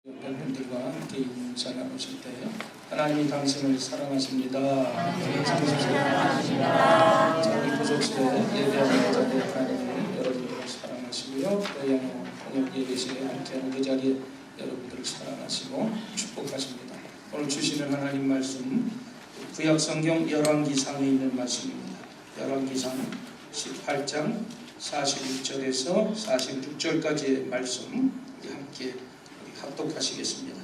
여러분들과 함께 인사 나누실 때 하나님이 당신을 사랑하십니다. 사랑하십니다. 자, 우리 구속시대 예배하는 자들 하나님이 여러분들을 사랑하시고요. 또양 번역 예배실에 함께하는 그 자리에 여러분들을 사랑하시고 축복하십니다. 오늘 주시는 하나님 말씀 구약성경 열왕기상에 있는 말씀입니다. 열왕기상 18장 41절에서 46절까지의 말씀 우리 함께 합독하시겠습니다.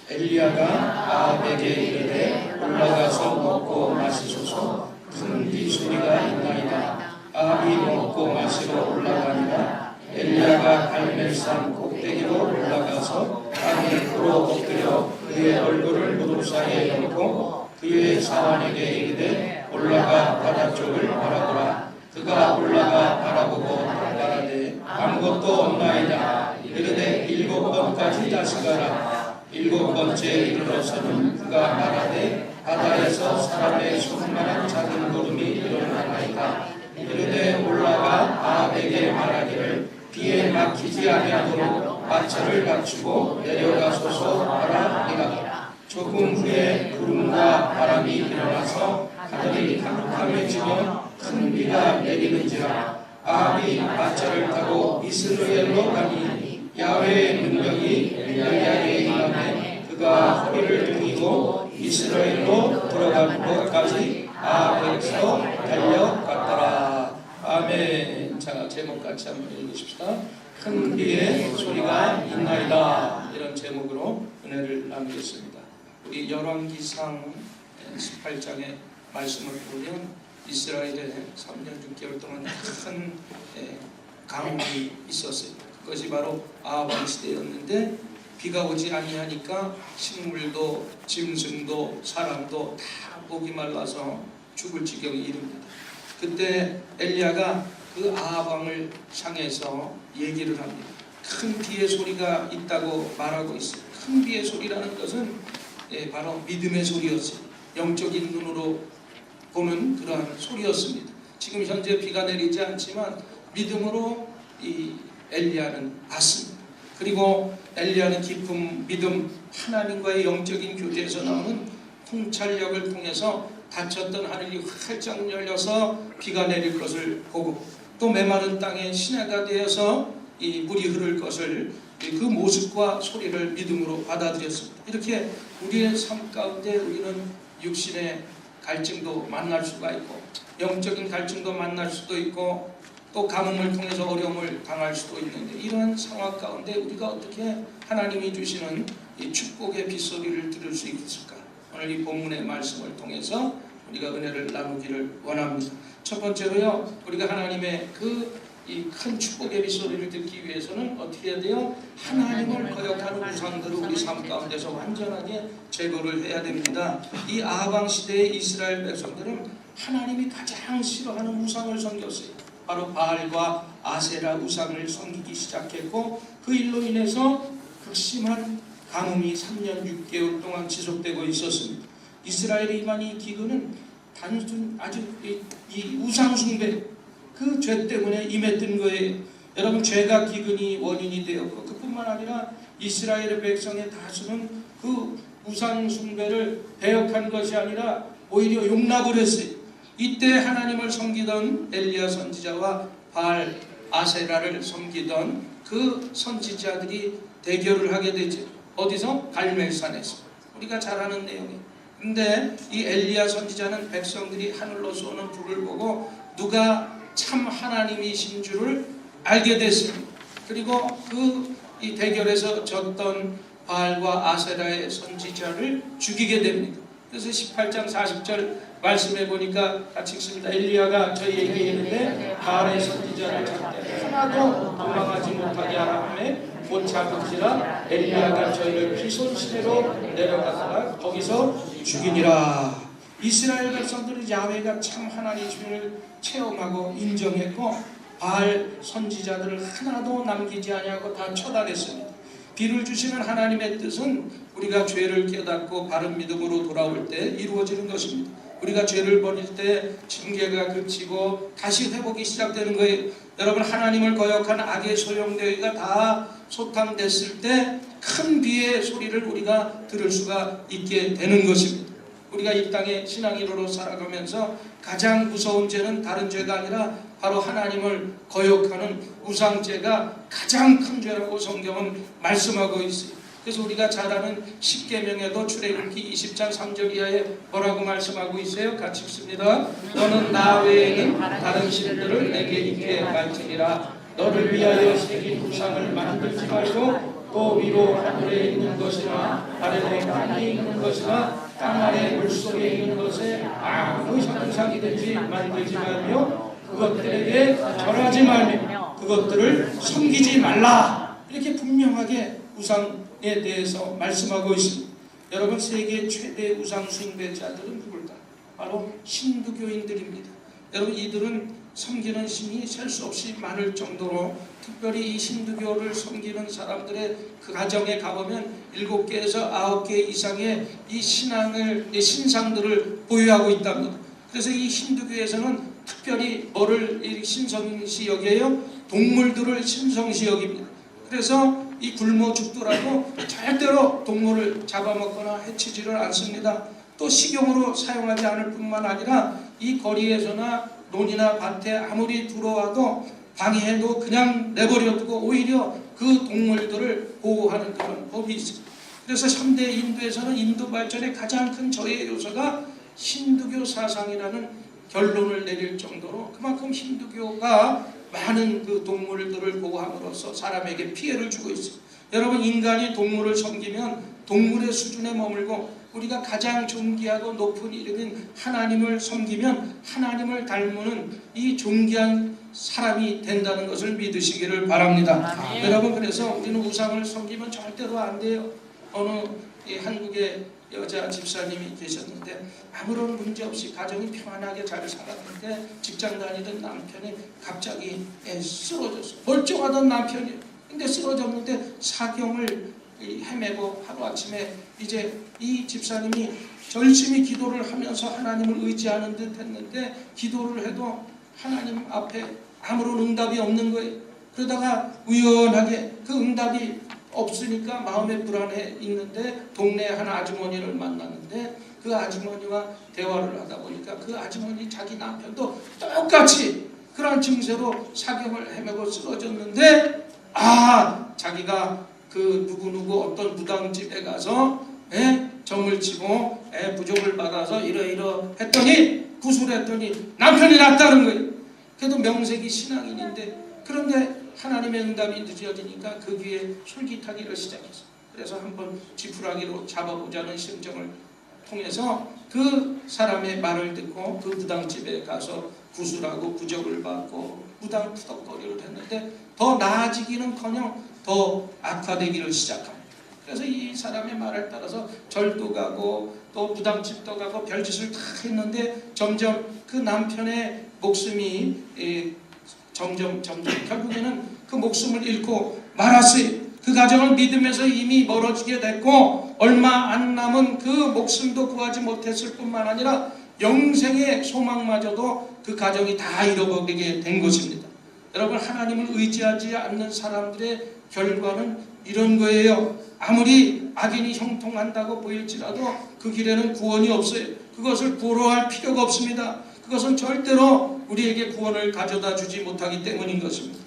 엘리야가 아합에게 이르되 올라가서 먹고 마시소서. 큰 비 소리가 있나이다. 아합이 먹고 마시러 올라가니라. 엘리야가 갈멜산 꼭대기로 올라가서 땅에 꿇어 엎드려 그의 얼굴을 무릎 사이에 넣고 그의 사환에게 이르되 올라가 바다 쪽을 바라보라. 그가 올라가 바라보고 말하되 아무것도 없나이다. 이르되 7번까지 다시 가라. 7번째 이르러서는 그가 말하되 바다에서 사람의 손만한 작은 구름이 일어나나이다. 이르되 올라가 아합에게 말하기를 비에 막히지 아니하도록 마차를 갖추고 내려가소서 하라. 조금 후에 구름과 바람이 일어나서 하늘이 캄캄해지며 큰 비가 내리는지라. 아합이 마차를 타고 이스라엘로 가니 야훼의 능력이 엘리야에게 임하매 그가 허리를 등이고 이스라엘로 들어간 곳까지 아합에게서 달려갔더라. 아멘. 자, 제목 같이 한번 읽으십시다. 큰 비의 소리가 있나이다. 이런 제목으로 은혜를 나누겠습니다. 우리 열왕기상 18장의 말씀을 보면 이스라엘에 3년 6개월 동안 큰 가뭄이 있었어요. 그것이 바로 아합 왕 시대였는데 비가 오지 아니하니까 식물도 짐승도 사람도 다 목이 말라서 죽을 지경에 이릅니다. 그때 엘리야가 그 아합 왕을 향해서 얘기를 합니다. 큰 비의 소리가 있다고 말하고 있어요. 큰 비의 소리라는 것은 바로 믿음의 소리였어요. 영적인 눈으로 보는 그러한 소리였습니다. 지금 현재 비가 내리지 않지만 믿음으로 이 엘리야는 봤습니다. 그리고 엘리야는 깊은 믿음, 하나님과의 영적인 교제에서 나오는 통찰력을 통해서 닫혔던 하늘이 활짝 열려서 비가 내릴 것을 보고 또 메마른 땅에 시내가 되어서 이 물이 흐를 것을 그 모습과 소리를 믿음으로 받아들였습니다. 이렇게 우리의 삶 가운데 우리는 육신의 갈증도 만날 수가 있고 영적인 갈증도 만날 수도 있고 또 가뭄을 통해서 어려움을 당할 수도 있는데 이런 상황 가운데 우리가 어떻게 하나님이 주시는 이 축복의 빗소리를 들을 수 있을까? 오늘 이 본문의 말씀을 통해서 우리가 은혜를 나누기를 원합니다. 첫 번째로요, 우리가 하나님의 이 큰 축복의 빗소리를 듣기 위해서는 어떻게 해야 돼요? 하나님을 거역하는 우상들을 우리 삶 가운데서 완전하게 제거를 해야 됩니다. 이 아합 왕 시대의 이스라엘 백성들은 하나님이 가장 싫어하는 우상을 섬겼어요. 바로 바알과 아세라 우상을 섬기기 시작했고 그 일로 인해서 극심한 가뭄이 3년 6개월 동안 지속되고 있었습니다. 이스라엘의 임한 이 기근은 단순 아주 이 우상 숭배 그 죄 때문에 임했던 거예요. 여러분, 죄가 기근이 원인이 되었고 그뿐만 아니라 이스라엘의 백성의 다수는 그 우상 숭배를 배역한 것이 아니라 오히려 용납을 했어요. 이때 하나님을 섬기던 엘리야 선지자와 바알 아세라를 섬기던 그 선지자들이 대결을 하게 되죠. 어디서? 갈멜산에서. 우리가 잘 아는 내용이에요. 근데 이 엘리야 선지자는 백성들이 하늘로 쏘는 불을 보고 누가 참 하나님이신 줄을 알게 됐습니다. 그리고 이 대결에서 졌던 바알과 아세라의 선지자를 죽이게 됩니다. 그래서 18장 40절 말씀해 보니까 같이 읽습니다. 엘리야가 저희에게 이르되 바알의 선지자를 잡되 하나도 도망하지 못하게 하라 하며 못 잡은지라 엘리야가 저희를 기손 시내로 내려가다가 거기서 죽이니라. 이스라엘 백성들은 야훼가 참 하나님을 체험하고 인정했고 바알 선지자들을 하나도 남기지 아니하고 다 처단했습니다. 비를 주시는 하나님의 뜻은 우리가 죄를 깨닫고 바른 믿음으로 돌아올 때 이루어지는 것입니다. 우리가 죄를 버릴 때 징계가 그치고 다시 회복이 시작되는 거예요. 여러분, 하나님을 거역한 악의 소용돌이가 다 소탕됐을 때 큰 비의 소리를 우리가 들을 수가 있게 되는 것입니다. 우리가 이 땅에 신앙인으로 살아가면서 가장 무서운 죄는 다른 죄가 아니라 바로 하나님을 거역하는 우상죄가 가장 큰 죄라고 성경은 말씀하고 있어요. 그래서 우리가 잘 아는 십계명에도 출애굽기 20장 3절 이하에 뭐라고 말씀하고 있어요? 같이 읽습니다. 너는 나 외에는 다른 신들을 내게 있게 말지니라. 너를 위하여 새긴 우상을 만들지 말고 또 위로 하늘에 있는 것이나 아래에 땅에 있는 것이나 땅 아래 물속에 있는 것에 아무 형상이든지 만들지 말며 그것들에게 절하지 말며 그것들을 섬기지 말라. 이렇게 분명하게 우상에 대해서 말씀하고 있습니다. 여러분, 세계 최대 우상 숭배자들은 누굴까? 바로 힌두교인들입니다. 여러분, 이들은 섬기는 신이 셀 수 없이 많을 정도로, 특별히 이 힌두교를 섬기는 사람들의 그 가정에 가보면 7개에서 9개 이상의 이 신상들을 보유하고 있답니다. 그래서 이 힌두교에서는 특별히 뭐를 신성시 여겨요? 동물들을 신성시 여깁니다. 그래서 이 굶어 죽더라도 절대로 동물을 잡아먹거나 해치지를 않습니다. 또 식용으로 사용하지 않을 뿐만 아니라 이 거리에서나 논이나 밭에 아무리 들어와도 방해해도 그냥 내버려두고 오히려 그 동물들을 보호하는 그런 법이 있습니다. 그래서 현대 인도에서는 인도 발전의 가장 큰 저해 요소가 힌두교 사상이라는 결론을 내릴 정도로 그만큼 힌두교가 많은 그 동물들을 보호함으로써 사람에게 피해를 주고 있습니다. 여러분, 인간이 동물을 섬기면 동물의 수준에 머물고 우리가 가장 존귀하고 높은 이름인 하나님을 섬기면 하나님을 닮는 이 존귀한 사람이 된다는 것을 믿으시기를 바랍니다. 아멘. 여러분, 그래서 우리는 우상을 섬기면 절대로 안 돼요. 어느 한국의 여자 집사님이 계셨는데 아무런 문제 없이 가정이 평안하게 잘 살았는데 직장 다니던 남편이 갑자기 쓰러졌어. 멀쩡하던 남편이 근데 쓰러졌는데 사경을 헤매고 하루아침에 이제 이 집사님이 열심히 기도를 하면서 하나님을 의지하는 듯 했는데 기도를 해도 하나님 앞에 아무런 응답이 없는 거예요. 그러다가 우연하게 그 응답이 없으니까 마음에 불안해 있는데 동네 한 아주머니를 만났는데 그 아주머니와 대화를 하다 보니까 그 아주머니 자기 남편도 똑같이 그런 증세로 사경을 헤매고 쓰러졌는데 자기가 그 누구누구 어떤 무당집에 가서 점을 치고 부족을 받아서 이러 했더니 구술했더니 남편이 낫다는 거예요. 그래도 명색이 신앙인인데 그런데 하나님의 응답이 늦어지니까 그 귀에 솔깃하기를 시작했어요. 그래서 한번 지푸라기로 잡아보자는 심정을 통해서 그 사람의 말을 듣고 그 무당집에 가서 구술하고 부적을 받고 무당 푸덕거리를 했는데 더 나아지기는커녕 더 악화되기를 시작합니다. 그래서 이 사람의 말을 따라서 절도 가고 또 무당집도 가고 별짓을 다 했는데 점점 그 남편의 목숨이 점점 결국에는 그 목숨을 잃고 말았어요. 그 가정은 믿음에서 이미 멀어지게 됐고 얼마 안 남은 그 목숨도 구하지 못했을 뿐만 아니라 영생의 소망마저도 그 가정이 다 잃어버리게 된 것입니다. 여러분, 하나님을 의지하지 않는 사람들의 결과는 이런 거예요. 아무리 악인이 형통한다고 보일지라도 그 길에는 구원이 없어요. 그것을 부러워할 필요가 없습니다. 그것은 절대로 우리에게 구원을 가져다 주지 못하기 때문인 것입니다.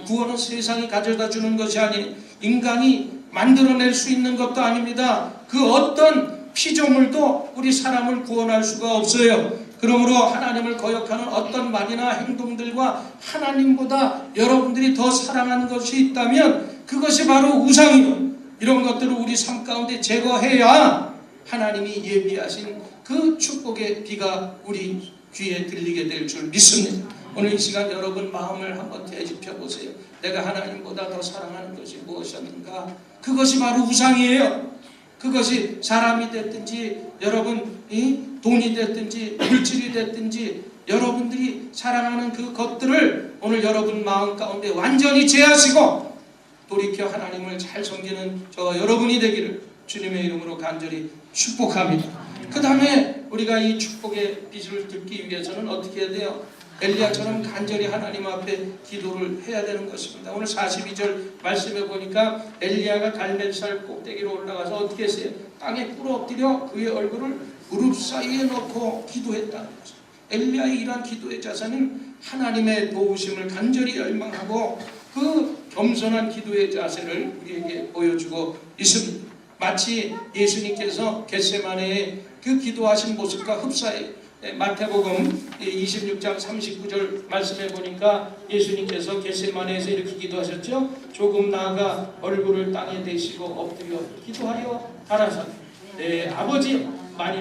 구원은 세상이 가져다 주는 것이 아닌 인간이 만들어낼 수 있는 것도 아닙니다. 그 어떤 피조물도 우리 사람을 구원할 수가 없어요. 그러므로 하나님을 거역하는 어떤 말이나 행동들과 하나님보다 여러분들이 더 사랑하는 것이 있다면 그것이 바로 우상이요. 이런 것들을 우리 삶 가운데 제거해야 하나님이 예비하신 그 축복의 비가 우리 귀에 들리게 될 줄 믿습니다. 오늘 이 시간 여러분 마음을 한번 되짚어 보세요. 내가 하나님보다 더 사랑하는 것이 무엇이었는가? 그것이 바로 우상이에요. 그것이 사람이 됐든지 여러분이 돈이 됐든지 물질이 됐든지 여러분들이 사랑하는 그 것들을 오늘 여러분 마음 가운데 완전히 제하시고 돌이켜 하나님을 잘 섬기는 저 여러분이 되기를 주님의 이름으로 간절히 축복합니다. 그 다음에 우리가 이 축복의 빛을 듣기 위해서는 어떻게 해야 돼요? 엘리야처럼 간절히 하나님 앞에 기도를 해야 되는 것입니다. 오늘 42절 말씀해 보니까 엘리야가 갈멜살 꼭대기로 올라가서 어떻게 했어요? 땅에 꿇어 엎드려 그의 얼굴을 무릎 사이에 놓고 기도했다는 거죠. 엘리야의 이러한 기도의 자세는 하나님의 도우심을 간절히 열망하고 그 겸손한 기도의 자세를 우리에게 보여주고 있습니다. 마치 예수님께서 겟세마네에 그 기도하신 모습과 흡사해 마태복음 26장 39절 말씀해 보니까 예수님께서 겟세마네에서 이렇게 기도하셨죠. 조금 나아가 얼굴을 땅에 대시고 엎드려 기도하여 가라사대 내 아버지 많이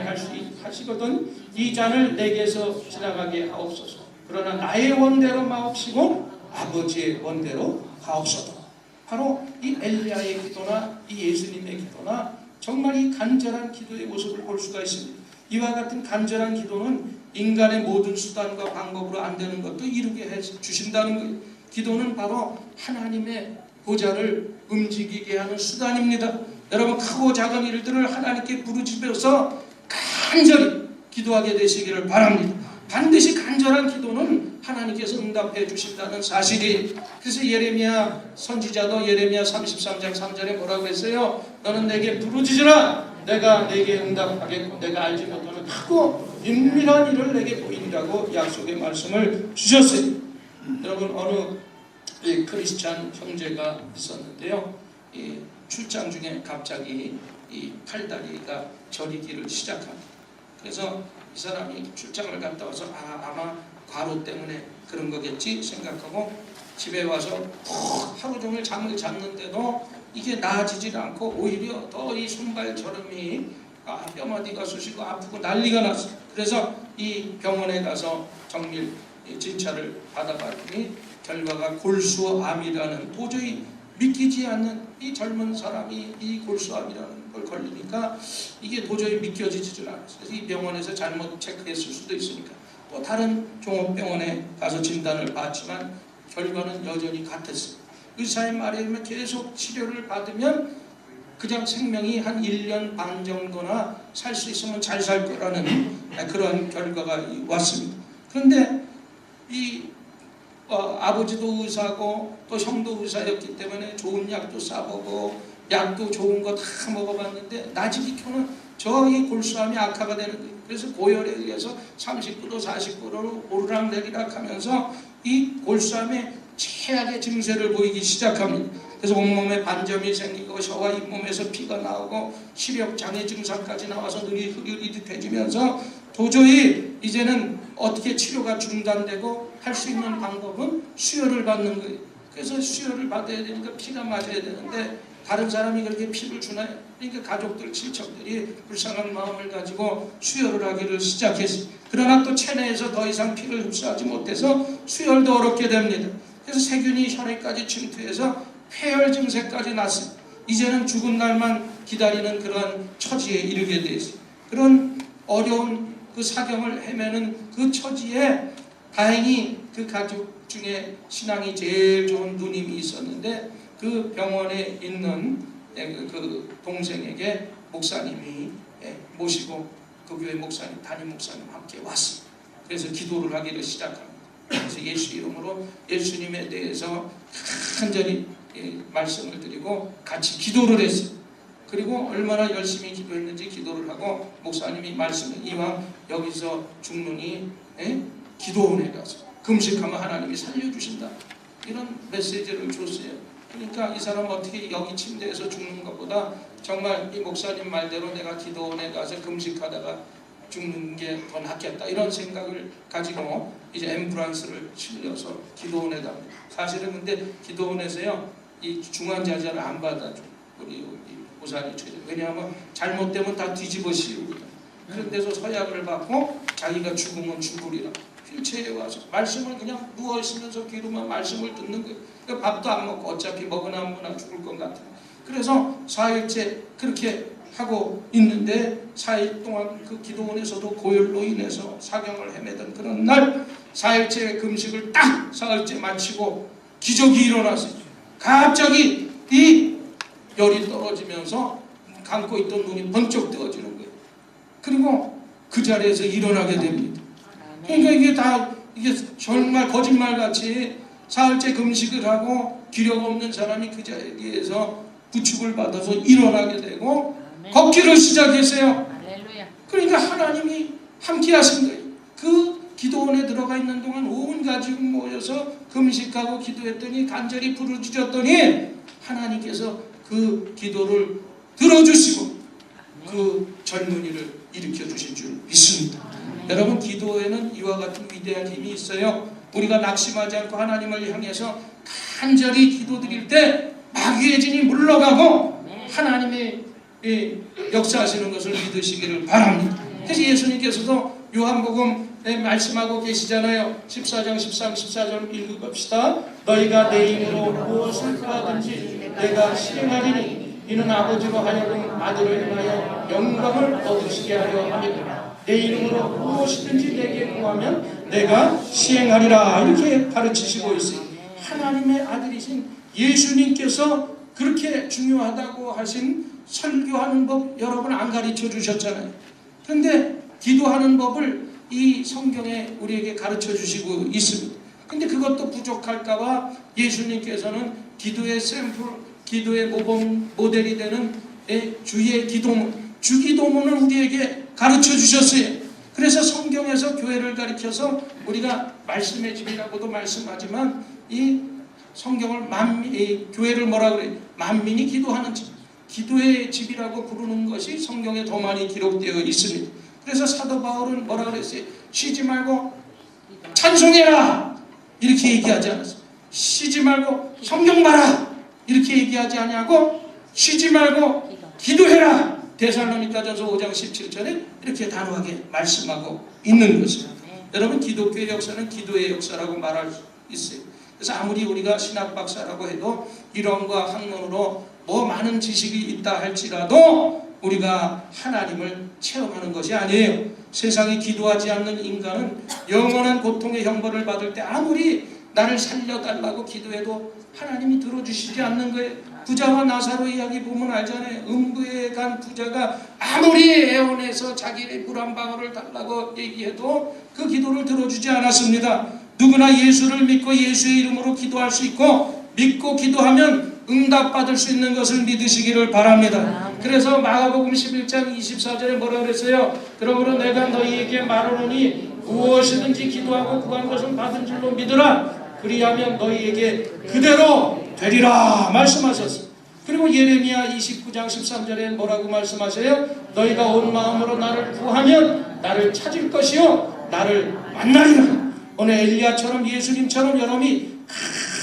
하시거든 이 잔을 내게서 지나가게 하옵소서. 그러나 나의 원대로 마옵시고 아버지의 원대로 하옵소서. 바로 이 엘리야의 기도나 이 예수님의 기도나 정말 이 간절한 기도의 모습을 볼 수가 있습니다. 이와 같은 간절한 기도는 인간의 모든 수단과 방법으로 안 되는 것도 이루게 해 주신다는 거예요. 기도는 바로 하나님의 보좌를 움직이게 하는 수단입니다. 여러분 크고 작은 일들을 하나님께 부르짖어서 간절히 기도하게 되시기를 바랍니다. 반드시 간절한 기도는 하나님께서 응답해 주신다는 사실이. 그래서 예레미야 선지자도 예레미야 33장 3절에 뭐라고 했어요? 너는 내게 부르짖으라 내가 내게 응답하겠고 내가 알지 못하는 크고 은밀한 일을 내게 보이리라고 약속의 말씀을 주셨어요. 여러분 어느 크리스찬 형제가 있었는데요. 이 출장 중에 갑자기 이 팔다리가 저리기를 시작합니다. 그래서 이 사람이 출장을 갔다 와서 아마 과로 때문에 그런 거겠지 생각하고 집에 와서 하루 종일 잠을 잤는데도 이게 나아지질 않고 오히려 더 이 손발 저림이 뼈마디가 쑤시고 아프고 난리가 났어요. 그래서 이 병원에 가서 정밀 진찰을 받아봤더니 결과가 골수암이라는 도저히 믿기지 않는 이 젊은 사람이 이 골수암이라는 걸 걸리니까 이게 도저히 믿겨지질 않았어요. 그래서 이 병원에서 잘못 체크했을 수도 있으니까 또 다른 종합병원에 가서 진단을 받지만 결과는 여전히 같았어요. 의사의 말에 의하면 계속 치료를 받으면 그냥 생명이 한 1년 반 정도나 살 수 있으면 잘 살 거라는 그런 결과가 왔습니다. 그런데 이 아버지도 의사고 또 형도 의사였기 때문에 좋은 약도 싸보고 약도 좋은 거 다 먹어봤는데 나지기켜는 저희 골수암이 악화가 되는 거예요. 그래서 고열에 의해서 39도 49도로 오르락내리락 하면서 이 골수암의 최악의 증세를 보이기 시작합니다. 그래서 온몸에 반점이 생기고 혀와 잇몸에서 피가 나오고 시력장애 증상까지 나와서 눈이 흐릿흐릿해지면서 도저히 이제는 어떻게 치료가 중단되고 할 수 있는 방법은 수혈을 받는 거예요. 그래서 수혈을 받아야 되니까 피가 맞아야 되는데 다른 사람이 그렇게 피를 주나요? 그러니까 가족들, 친척들이 불쌍한 마음을 가지고 수혈을 하기를 시작했어요. 그러나 또 체내에서 더 이상 피를 흡수하지 못해서 수혈도 어렵게 됩니다. 그래서 세균이 혈액까지 침투해서 폐혈 증세까지 났어요. 이제는 죽은 날만 기다리는 그런 처지에 이르게 됐어요. 그런 어려운 그 사경을 헤매는 그 처지에 다행히 그 가족 중에 신앙이 제일 좋은 누님이 있었는데 그 병원에 있는 그 동생에게 목사님이 모시고 그 교회 목사님, 담임 목사님 함께 왔습니다. 그래서 기도를 하기를 시작합니다. 그래서 예수 이름으로 예수님에 대해서 간절히 말씀을 드리고 같이 기도를 했어요. 그리고 얼마나 열심히 기도했는지 기도를 하고 목사님이 말씀을 이왕 여기서 죽느니 기도원에 가서 금식하면 하나님이 살려주신다 이런 메시지를 줬어요. 그러니까 이 사람 어떻게 여기 침대에서 죽는 것보다 정말 이 목사님 말대로 내가 기도원에 가서 금식하다가 죽는 게 더 낫겠다 이런 생각을 가지고 이제 앰뷸런스를 실려서 기도원에 갑니다. 사실은 근데 기도원에서요 이 중환자자를 안 받아줘. 우리 보살이 주죠. 왜냐하면 잘못되면 다 뒤집어 씌우거든. 그런 데서 서약을 받고 자기가 죽으면 죽으리라. 휠체어에 와서 말씀을 그냥 누워있으면서 귀로만 말씀을 듣는 거예요. 그러니까 밥도 안 먹고 어차피 먹으나 안 먹으나 죽을 것 같아요. 그래서 4일째 그렇게 하고 있는데 4일 동안 그 기도원에서도 고열로 인해서 사경을 헤매던 그런 날 4일째 금식을 딱 4일째 마치고 기적이 일어났어요. 갑자기 이 열이 떨어지면서 감고 있던 눈이 번쩍 뜨어지는 거예요. 그리고 그 자리에서 일어나게 됩니다. 그러니까 이게 다 이게 정말 거짓말같이 사흘째 금식을 하고 기력 없는 사람이 그 자리에서 구축을 받아서 일어나게 되고 걷기를 시작했어요. 그러니까 하나님이 함께 하신 거예요. 그 기도원에 들어가 있는 동안 온 가족이 모여서 금식하고 기도했더니 간절히 부르짖었더니 하나님께서 그 기도를 들어주시고 그 젊은이를 일으켜 주신 줄 믿습니다. 여러분, 기도에는 이와 같은 위대한 힘이 있어요. 우리가 낙심하지 않고 하나님을 향해서 간절히 기도드릴 때 마귀의 진이 물러가고 하나님의 역사하시는 것을 믿으시기를 바랍니다. 그래서 예수님께서도 요한복음에 말씀하고 계시잖아요. 14장 13, 14절 읽어봅시다. 너희가 내 이름으로 무엇을 구하든지 내가 시행하리니 이는 아버지로 하여금 아들을 인하여 영광을 얻으시게 하려 함이라. 내 이름으로 무엇이든지 내게 구하면 내가 시행하리라. 이렇게 가르치시고 있어요. 하나님의 아들이신 예수님께서 그렇게 중요하다고 하신 설교하는 법 여러분 안 가르쳐 주셨잖아요. 그런데 기도하는 법을 이 성경에 우리에게 가르쳐 주시고 있습니다. 근데 그것도 부족할까봐 예수님께서는 기도의 샘플, 기도의 모범, 모델이 되는 주의 기도문, 주기도문을 우리에게 가르쳐 주셨어요. 그래서 성경에서 교회를 가리켜서 우리가 말씀의 집이라고도 말씀하지만 이 성경을 교회를 뭐라 그래요? 만민이 기도하는 집, 기도의 집이라고 부르는 것이 성경에 더 많이 기록되어 있습니다. 그래서 사도 바울은 뭐라 그랬어요? 쉬지 말고 찬송해라 이렇게 얘기하지 않았어요. 쉬지 말고 성경 봐라 이렇게 얘기하지 않냐고, 쉬지 말고 기도해라 데살로니가전서 5장 17절에 이렇게 단호하게 말씀하고 있는 것입니다. 여러분, 기독교의 역사는 기도의 역사라고 말할 수 있어요. 그래서 아무리 우리가 신학 박사라고 해도 이론과 학문으로 뭐 많은 지식이 있다 할지라도 우리가 하나님을 체험하는 것이 아니에요. 세상이 기도하지 않는 인간은 영원한 고통의 형벌을 받을 때 아무리 나를 살려달라고 기도해도 하나님이 들어주시지 않는 거예요. 부자와 나사로 이야기 보면 알잖아요. 음부에 간 부자가 아무리 애원해서 자기의 물 한 방울을 달라고 얘기해도 그 기도를 들어주지 않았습니다. 누구나 예수를 믿고 예수의 이름으로 기도할 수 있고 믿고 기도하면 응답받을 수 있는 것을 믿으시기를 바랍니다. 그래서 마가복음 11장 24절에 뭐라 그랬어요? 그러므로 내가 너희에게 말하노니 무엇이든지 기도하고 구한 것은 받은 줄로 믿으라. 그리하면 너희에게 그대로 되리라 말씀하셨어요. 그리고 예레미야 29장 13절에 뭐라고 말씀하세요? 너희가 온 마음으로 나를 구하면 나를 찾을 것이요 나를 만나리라. 오늘 엘리야처럼 예수님처럼 여러분이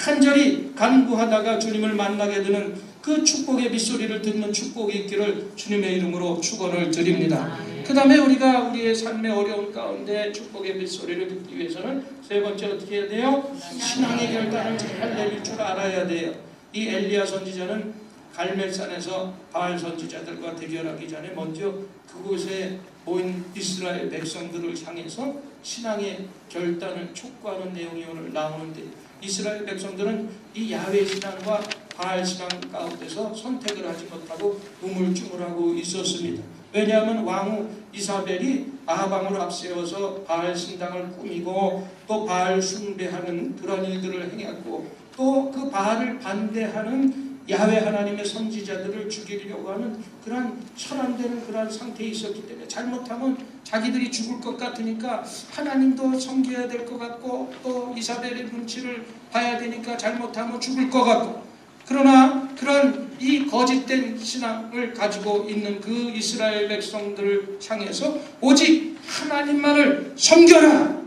간절히 간구하다가 주님을 만나게 되는 그 축복의 빗소리를 듣는 축복이 있기를 주님의 이름으로 축원을 드립니다. 그 다음에 우리가 우리의 삶의 어려운 가운데 축복의 빗소리를 듣기 위해서는 세 번째 어떻게 해야 돼요? 신앙의 결단을 잘 내릴 줄 알아야 돼요. 이 엘리야 선지자는 갈멜산에서 바알 선지자들과 대결하기 전에 먼저 그곳에 모인 이스라엘 백성들을 향해서 신앙의 결단을 촉구하는 내용이 오늘 나오는데, 이스라엘 백성들은 이 야훼 신앙과 바알 신앙 가운데서 선택을 하지 못하고 우물쭈물하고 있었습니다. 왜냐하면 왕후 이사벨이 아합왕을 앞세워서 바알 신당을 꾸미고 또 바알 숭배하는 그런 일들을 행했고 또 그 바알을 반대하는 야훼 하나님의 선지자들을 죽이려고 하는 그런 혈안되는 그런 상태에 있었기 때문에 잘못하면 자기들이 죽을 것 같으니까 하나님도 섬겨야 될 것 같고 또 이사벨의 눈치를 봐야 되니까 잘못하면 죽을 것 같고, 그러나 그런 이 거짓된 신앙을 가지고 있는 그 이스라엘 백성들을 향해서 오직 하나님만을 섬겨라.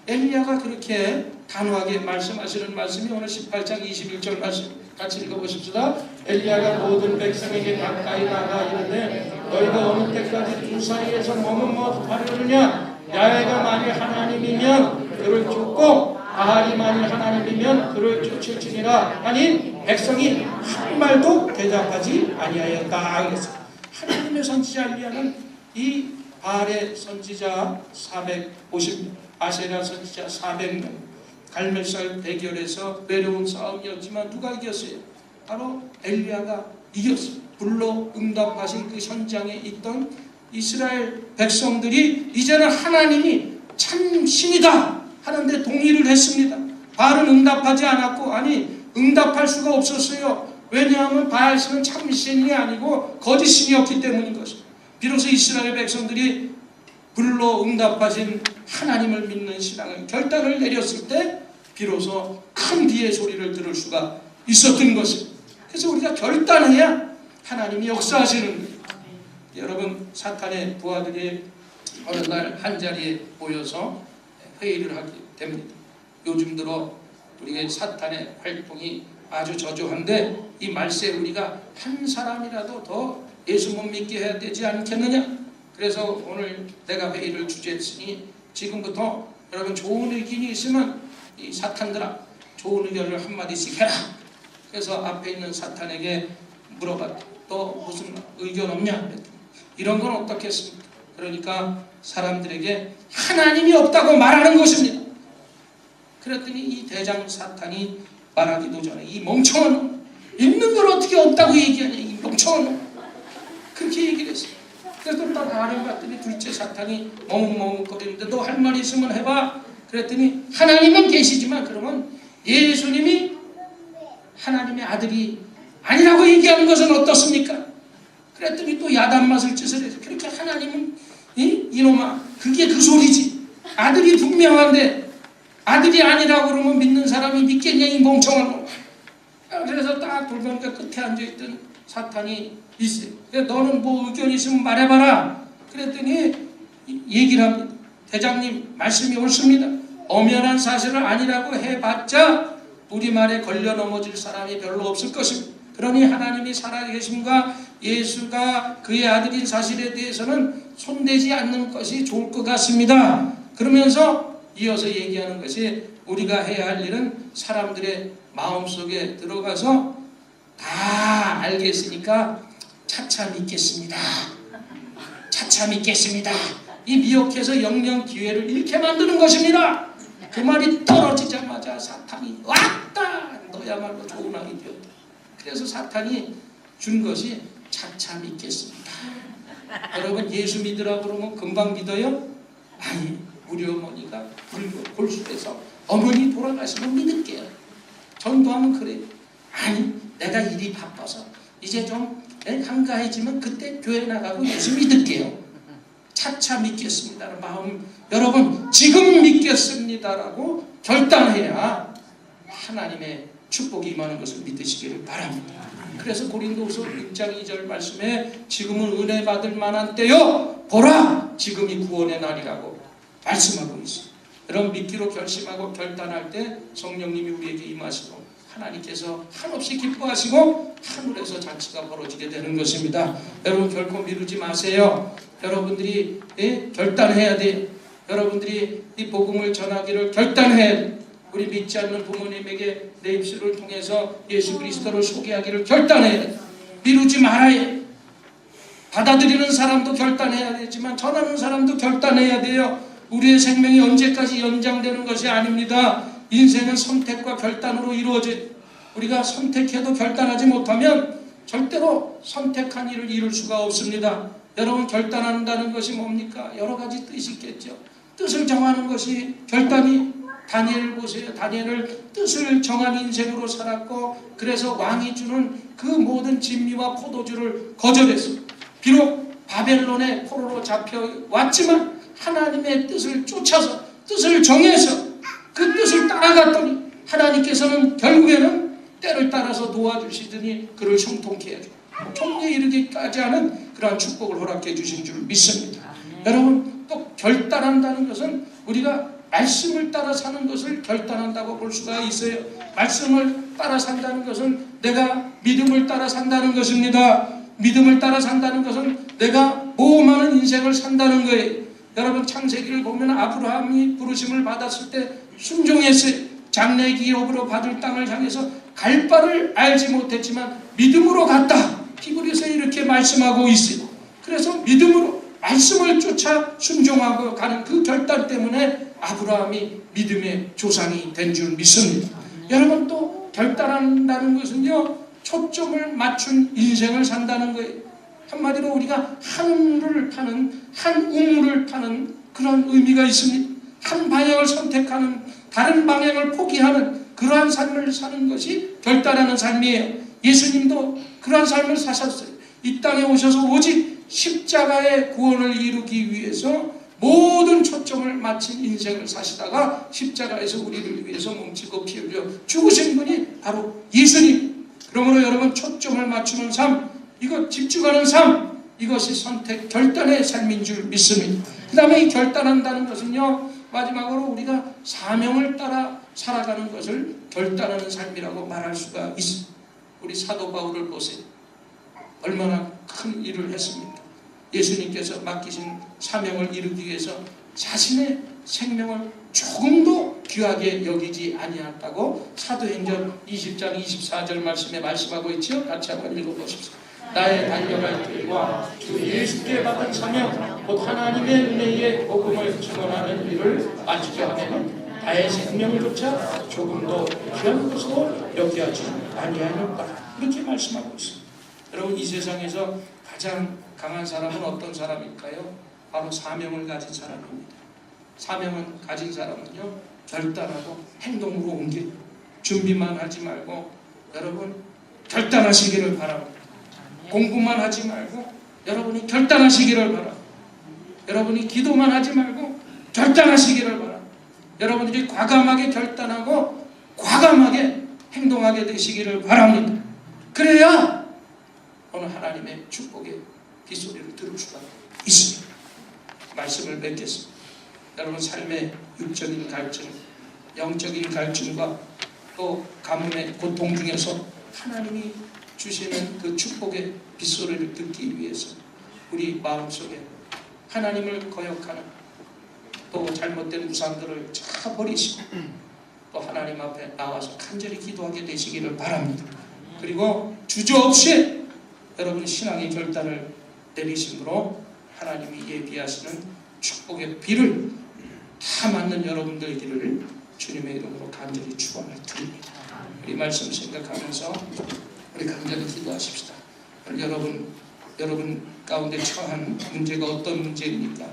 엘리야가 그렇게 단호하게 말씀하시는 말씀이 오늘 18장 21절 말씀 같이 읽어보십시다. 엘리야가 모든 백성에게 가까이 나가 이르되 너희가 어느 때까지 두 사이에서 머뭇머뭇하려느냐? 야훼가 만일 하나님이면 그를 쫓고 바알이 만일 하나님이면 그를 쫓을지니라 하니 백성이 한 말도 대답하지 아니하였다. 그랬어요. 하나님의 선지자 엘리야는 이 바알의 선지자 450명, 아세라 선지자 400명, 갈멜산 대결에서 외로운 싸움이었지만 누가 이겼어요? 바로 엘리야가 이겼어요. 불로 응답하신 그 현장에 있던 이스라엘 백성들이 이제는 하나님이 참 신이다, 하는데 동의를 했습니다. 바알은 응답하지 않았고, 아니 응답할 수가 없었어요. 왜냐하면 바알신은 참신이 아니고 거짓신이었기 때문인 것입니다. 비로소 이스라엘 백성들이 불로 응답하신 하나님을 믿는 신앙을 결단을 내렸을 때 비로소 큰 비의 소리를 들을 수가 있었던 것입니다. 그래서 우리가 결단해야 하나님이 역사하시는 거예요. 여러분, 사탄의 부하들이 어느 날 한자리에 모여서 회의를 하게 됩니다. 요즘 들어 우리의 사탄의 활동이 아주 저조한데 이 말세에 우리가 한 사람이라도 더 예수 못 믿게 해야 되지 않겠느냐. 그래서 오늘 내가 회의를 주재했으니 지금부터 여러분 좋은 의견이 있으면 이 사탄들아 좋은 의견을 한마디씩 해라. 그래서 앞에 있는 사탄에게 물어봤다. 또 무슨 의견 없냐? 이런 건 어떻겠습니까? 그러니까 사람들에게 하나님이 없다고 말하는 것입니다. 그랬더니 이 대장 사탄이 말하기도 전에 이 멍청한 놈, 있는 걸 어떻게 없다고 얘기하냐, 이 멍청한 놈, 그렇게 얘기를 했어요. 그래서 또 나를 봤더니 둘째 사탄이 머뭇머뭇거리는데 너 할 말 있으면 해봐. 그랬더니 하나님은 계시지만 그러면 예수님이 하나님의 아들이 아니라고 얘기하는 것은 어떻습니까? 그랬더니 또 야단 맞을 짓을 해서 그렇게 하나님은 이놈아 그게 그 소리지. 아들이 분명한데 아들이 아니라고 그러면 믿는 사람이 믿겠냐 이 멍청한 놈. 그래서 딱 돌변가 끝에 앉아있던 사탄이 있어요. 너는 뭐 의견 있으면 말해봐라. 그랬더니 얘기를 합니다. 대장님 말씀이 옳습니다. 엄연한 사실을 아니라고 해봤자 우리 말에 걸려 넘어질 사람이 별로 없을 것입니다. 그러니 하나님이 살아계심과 예수가 그의 아들인 사실에 대해서는 손대지 않는 것이 좋을 것 같습니다. 그러면서 이어서 얘기하는 것이 우리가 해야 할 일은 사람들의 마음속에 들어가서 다 알겠으니까 차차 믿겠습니다. 차차 믿겠습니다. 이 미혹해서 영영 기회를 잃게 만드는 것입니다. 그 말이 떨어지자마자 사탄이 왔다! 너야말로 좋은 왕이 되었다. 그래서 사탄이 준 것이 차차 믿겠습니다. 여러분 예수 믿으라고 그러면 금방 믿어요? 아니 우리 어머니가 골수에서 어머니 돌아가시면 믿을게요. 전도하면 그래요. 아니 내가 일이 바빠서 이제 좀 한가해지면 그때 교회 나가고 예수 믿을게요. 차차 믿겠습니다라는 마음, 여러분 지금 믿겠습니다라고 결단해야 하나님의 축복이 임하는 것을 믿으시기를 바랍니다. 그래서 고린도후서 6장 2절 말씀에 지금은 은혜 받을 만한 때요 보라 지금이 구원의 날이라고 말씀하고 있습니다. 여러분 믿기로 결심하고 결단할 때 성령님이 우리에게 임하시고 하나님께서 한없이 기뻐하시고 하늘에서 잔치가 벌어지게 되는 것입니다. 여러분 결코 미루지 마세요. 여러분들이 결단해야 돼요. 여러분들이 이 복음을 전하기를 결단해야 돼요. 우리 믿지 않는 부모님에게 내 입술을 통해서 예수 그리스도를 소개하기를 결단해야 돼요. 미루지 말아야 해요. 받아들이는 사람도 결단해야 되지만 전하는 사람도 결단해야 돼요. 우리의 생명이 언제까지 연장되는 것이 아닙니다. 인생은 선택과 결단으로 이루어진, 우리가 선택해도 결단하지 못하면 절대로 선택한 일을 이룰 수가 없습니다. 여러분 결단한다는 것이 뭡니까? 여러 가지 뜻이 있겠죠. 뜻을 정하는 것이 결단이, 다니엘을 보세요. 다니엘을 뜻을 정한 인생으로 살았고 그래서 왕이 주는 그 모든 진미와 포도주를 거절했어요. 비록 바벨론의 포로로 잡혀왔지만 하나님의 뜻을 쫓아서 뜻을 정해서 그 뜻을 따라갔더니 하나님께서는 결국에는 때를 따라서 도와주시더니 그를 형통케 해주고 총리에 이르기까지 하는 그러한 축복을 허락해 주신 줄 믿습니다. 여러분 또 결단한다는 것은 우리가 말씀을 따라 사는 것을 결단한다고 볼 수가 있어요. 말씀을 따라 산다는 것은 내가 믿음을 따라 산다는 것입니다. 믿음을 따라 산다는 것은 내가 모험하는 인생을 산다는 거예요. 여러분 창세기를 보면 아브라함이 부르심을 받았을 때 순종했어요. 장래 기업으로 받을 땅을 향해서 갈 바를 알지 못했지만 믿음으로 갔다. 히브리서에 이렇게 말씀하고 있어요. 그래서 믿음으로 말씀을 쫓아 순종하고 가는 그 결단 때문에 아브라함이 믿음의 조상이 된 줄 믿습니다. 여러분 또 결단한다는 것은요 초점을 맞춘 인생을 산다는 거예요. 한마디로 우리가 한 우물을 파는 그런 의미가 있습니다. 한 방향을 선택하는, 다른 방향을 포기하는 그러한 삶을 사는 것이 결단하는 삶이에요. 예수님도 그러한 삶을 사셨어요. 이 땅에 오셔서 오직 십자가의 구원을 이루기 위해서 모든 초점을 맞춘 인생을 사시다가 십자가에서 우리를 위해서 몸치고 피 흘려 죽으신 분이 바로 예수님. 그러므로 여러분, 초점을 맞추는 삶, 이거 집중하는 삶, 이것이 선택, 결단의 삶인 줄 믿습니다. 그 다음에 이 결단한다는 것은요, 마지막으로 우리가 사명을 따라 살아가는 것을 결단하는 삶이라고 말할 수가 있습니다. 우리 사도 바울을 보세요. 얼마나 큰 일을 했습니까? 예수님께서 맡기신 사명을 이루기 위해서 자신의 생명을 조금도 귀하게 여기지 아니했다고 사도행전 20장 24절 말씀에 말씀하고 있죠. 같이 한번 읽어보십시오. 나의 달려갈 길과 주 예수께 받은 사명 곧 하나님의 은혜의 복음을 증언하는 일을 마치려 하면 나의 생명조차 조금도 귀한 것으로 여겨하지 아니하였다. 이렇게 말씀하고 있습니다. 여러분, 이 세상에서 가장 강한 사람은 어떤 사람일까요? 바로 사명을 가진 사람입니다. 사명은 가진 사람은요, 결단하고 행동으로 옮길 준비만 하지 말고 여러분 결단하시기를 바랍니다. 공부만 하지 말고 여러분이 결단하시기를 바랍니다. 여러분이 기도만 하지 말고 결단하시기를 바랍니다. 여러분들이 과감하게 결단하고 과감하게 행동하게 되시기를 바랍니다. 그래야 오늘 하나님의 축복의 빗소리를 들을 수가 있습니다. 말씀을 맺겠습니다. 여러분, 삶의 육적인 갈증, 영적인 갈증과 또 가뭄의 고통 중에서 하나님이 주시는 그 축복의 빗소리를 듣기 위해서 우리 마음속에 하나님을 거역하는 또 잘못된 우상들을 다 버리시고 또 하나님 앞에 나와서 간절히 기도하게 되시기를 바랍니다. 그리고 주저없이 여러분 신앙의 결단을 내리심으로 하나님이 예비하시는 축복의 비를 다 맞는 여러분들에게를 주님의 이름으로 간절히 축원을 드립니다. 이 말씀 생각하면서 우리 간절히 기도하십시다. 여러분 가운데 처한 문제가 어떤 문제입니까?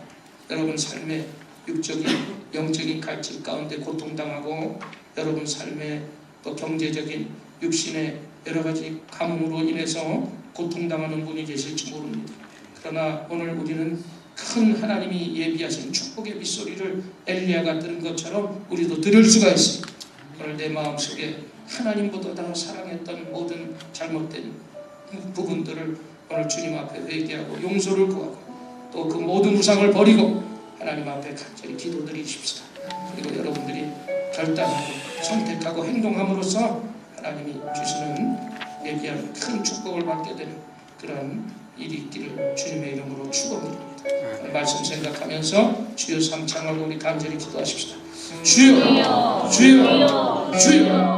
여러분 삶의 육적인 영적인 갈증 가운데 고통당하고 여러분 삶의 또 경제적인 육신의 여러 가지 가뭄으로 인해서 고통당하는 분이 계실지 모릅니다. 그러나 오늘 우리는 큰 하나님이 예비하신 축복의 빗소리를 엘리야가 들은 것처럼 우리도 들을 수가 있습니다. 오늘 내 마음속에 하나님보다 더 사랑했던 모든 잘못된 부분들을 오늘 주님 앞에 회개하고 용서를 구하고 또 그 모든 우상을 버리고 하나님 앞에 간절히 기도드리십시다. 그리고 여러분들이 결단하고 선택하고 행동함으로써 하나님이 주시는 예비한 큰 축복을 받게 되는 그런 일이 있기를 주님의 이름으로 축원드립니다. 말씀 생각하면서 주여 삼창하고 우리 간절히 기도하십시다. 주여, 주여, 주여.